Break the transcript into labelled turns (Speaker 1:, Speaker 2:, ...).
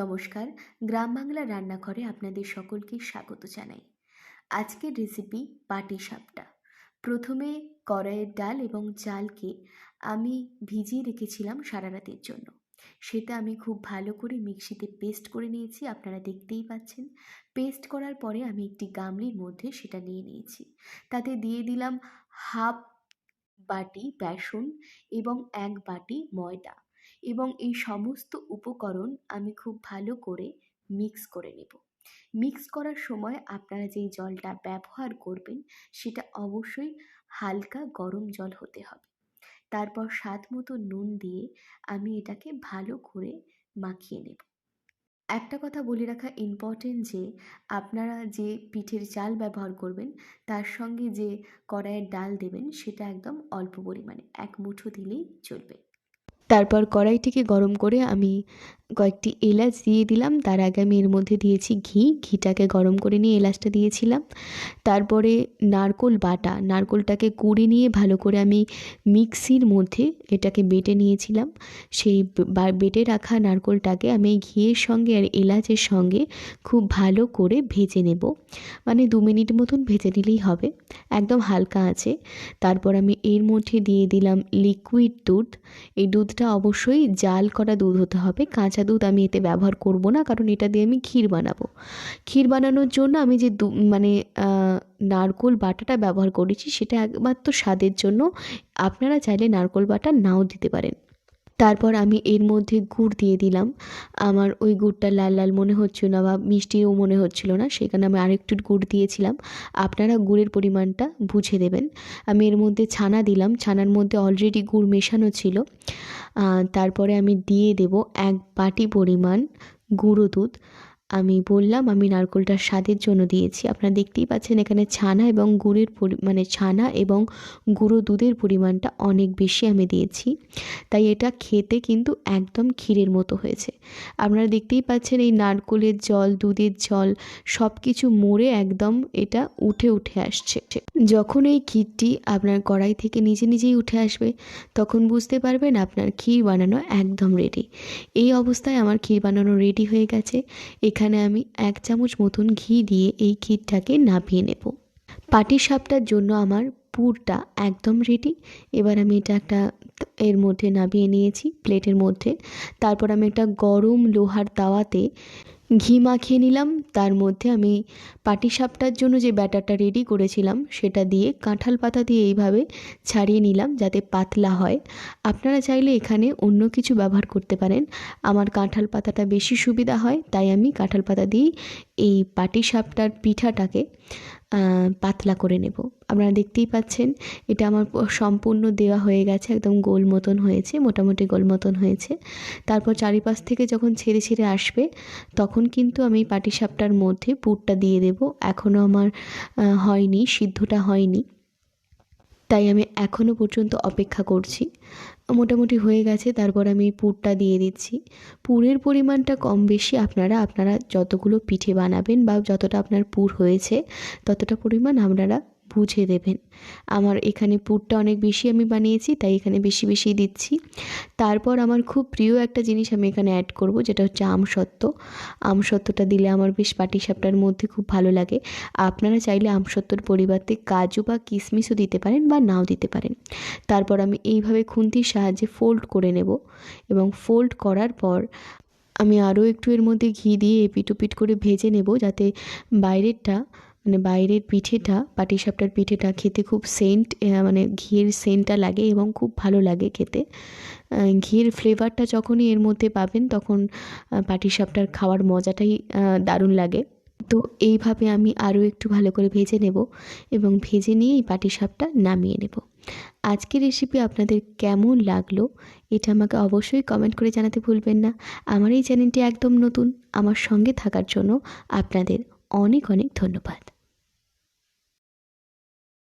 Speaker 1: নমস্কার, গ্রাম বাংলার রান্নাঘরে আপনাদের সকলকে স্বাগত জানাই। আজকের রেসিপি পাটিসাপটা। প্রথমে কড়াইয়ের ডাল এবং চালকে আমি ভিজিয়ে রেখেছিলাম সারা রাতের জন্য। সেটা আমি খুব ভালো করে মিক্সিতে পেস্ট করে নিয়েছি, আপনারা দেখতেই পাচ্ছেন। পেস্ট করার পরে আমি একটি গামলির মধ্যে সেটা নিয়ে নিয়েছি। তাতে দিয়ে দিলাম হাফ বাটি বেসন এবং 1 বাটি ময়দা, এবং এই সমস্ত উপকরণ আমি খুব ভালো করে মিক্স করে নেব। মিক্স করার সময় আপনারা যেই জলটা ব্যবহার করবেন সেটা অবশ্যই হালকা গরম জল হতে হবে। তারপর স্বাদ মতো নুন দিয়ে আমি এটাকে ভালো করে মাখিয়ে নেব। একটা কথা বলে রাখা ইম্পর্টেন্ট যে আপনারা যে পিঠের চাল ব্যবহার করবেন তার সঙ্গে যে কড়াইয়ের ডাল দেবেন সেটা একদম অল্প পরিমাণে 1 মুঠো দিলেই চলবে। তারপর কড়াইটিকে গরম করে আমি কয়েকটি এলাচ দিয়ে দিলাম। তার আগে আমি এর মধ্যে দিয়েছি ঘিটাকে গরম করে নিয়ে এলাচটা দিয়েছিলাম। তারপরে নারকোলটাকে কুড়ে নিয়ে ভালো করে আমি মিক্সির মধ্যে এটাকে বেটে নিয়েছিলাম। সেই বেটে রাখা নারকোলটাকে আমি ঘিয়ের সঙ্গে আর এলাচের সঙ্গে খুব ভালো করে ভেজে নেব। মানে 2 মিনিট মতন ভেজে নিলেই হবে, একদম হালকা আছে। তারপর আমি এর মধ্যে দিয়ে দিলাম লিকুইড দুধ। এই দুধটা অবশ্যই জাল করা দুধ হতে হবে, কাঁচা দুধ আমি এতে ব্যবহার করব না, কারণ এটা দিয়ে আমি ক্ষীর বানাবো। ক্ষীর বানানোর জন্য আমি যে নারকোল বাটাটা ব্যবহার করেছি সেটা একমাত্র স্বাদের জন্য, আপনারা চাইলে নারকোল বাটা নাও দিতে পারেন। তারপর আমি এর মধ্যে গুড় দিয়ে দিলাম। আমার ওই গুড়টা লাল লাল মনে হচ্ছিল না বা মিষ্টিও মনে হচ্ছিল না, সেখানে আমি আরেকটু গুড় দিয়েছিলাম। আপনারা গুড়ের পরিমাণটা বুঝে দেবেন। আমি এর মধ্যে ছানা দিলাম, ছানার মধ্যে অলরেডি গুড় মেশানো ছিল। তারপরে আমি দিয়ে দেব 1 বাটি পরিমাণ গুঁড়ো দুধ। আমি বললাম আমি নারকেলটা স্বাদের জন্য দিয়েছি। আপনারা দেখতেই পাচ্ছেন এখানে ছানা এবং ছানা এবং গুঁড়ো দুধের পরিমাণটা অনেক বেশি আমি দিয়েছি, তাই এটা খেতে কিন্তু একদম ক্ষীরের মতো হয়েছে। আপনারা দেখতেই পাচ্ছেন এই নারকেলের জল, দুধের জল সব কিছু মরে একদম এটা উঠে আসছে। যখন এই ক্ষীরটি আপনার কড়াই থেকে নিজেই উঠে আসবে তখন বুঝতে পারবেন আপনার ক্ষীর বানানো একদম রেডি। এই অবস্থায় আমার ক্ষীর বানানো রেডি হয়ে গেছে। এখানে আমি 1 চামচ মতন ঘি দিয়ে এই ক্ষীরটাকে নামিয়ে নেব। পাটিসাপটার জন্য আমার পুরটা একদম রেডি। এবার আমি এটা এর মধ্যে নামিয়ে নিয়েছি প্লেটের মধ্যে। তারপর আমি একটা গরম লোহার তাওয়াতে ঘি মাখিয়ে নিলাম। তার মধ্যে আমি পাটিসাপটার জন্য যে ব্যাটারটা রেডি করেছিলাম সেটা দিয়ে কাঁঠাল পাতা দিয়ে এইভাবে ছাড়িয়ে নিলাম যাতে পাতলা হয়। আপনারা চাইলে এখানে অন্য কিছু ব্যবহার করতে পারেন। আমার কাঁঠাল পাতাটা বেশি সুবিধা হয়, তাই আমি কাঁঠাল পাতা দিয়েই এই পাটিসাপটার পিঠাটাকে পাতলা করে নেব। আপনারা দেখতেই পাচ্ছেন এটা আমার সম্পূর্ণ দেওয়া হয়ে গেছে, একদম গোল মতন হয়েছে, মোটামুটি গোল মতন হয়েছে। তারপর চারিপাশ থেকে যখন ছেড়ে আসবে তখন কিন্তু আমি পাটিসাপটার মধ্যে পুরটা দিয়ে দেব। এখনও আমার হয়নি, সিদ্ধটা হয়নি, তাই আমি এখনও পর্যন্ত অপেক্ষা করছি। মোটামুটি হয়ে গেছে, তারপর আমি পুরটা দিয়ে দিচ্ছি। পুরের পরিমাণটা কম বেশি আপনারা যতগুলো পিঠে বানাবেন বা যতটা আপনার পুর হয়েছে ততটা পরিমাণ আপনারা বুঝে দেবেন। আমার এখানে পুরটা অনেক বেশি আমি বানিয়েছি, তাই এখানে বেশি দিচ্ছি। তারপর আমার খুব প্রিয় একটা জিনিস আমি এখানে অ্যাড করব, যেটা হচ্ছে আমসত্ত্ব। আমসত্ত্বটা দিলে আমার বেশ পাটিসাপটার মধ্যে খুব ভালো লাগে। আপনারা চাইলে আমসত্ত্বর পরিবর্তে কাজু বা কিশমিশও দিতে পারেন বা নাও দিতে পারেন। তারপর আমি এইভাবে খুন্তির সাহায্যে ফোল্ড করে নেব, এবং ফোল্ড করার পর আমি আরও একটু এর মধ্যে ঘি দিয়ে এপিট ওপিট করে ভেজে নেব, যাতে বাইরের পিঠেটা, পাটিসাপটার পিঠেটা খেতে খুব ঘিয়ের সেন্টটা লাগে এবং খুব ভালো লাগে খেতে। ঘিয়ের ফ্লেভারটা যখনই এর মধ্যে পাবেন তখন পাটিসাপটার খাওয়ার মজাটাই দারুণ লাগে। তো এইভাবে আমি আরও একটু ভালো করে ভেজে নেব, এবং ভেজে নিয়ে এই পাটিসাপটা নামিয়ে নেব। আজকের রেসিপি আপনাদের কেমন লাগলো এটা আমাকে অবশ্যই কমেন্ট করে জানাতে ভুলবেন না। আমার এই চ্যানেলটি একদম নতুন, আমার সঙ্গে থাকার জন্য আপনাদের অনেক ধন্যবাদ।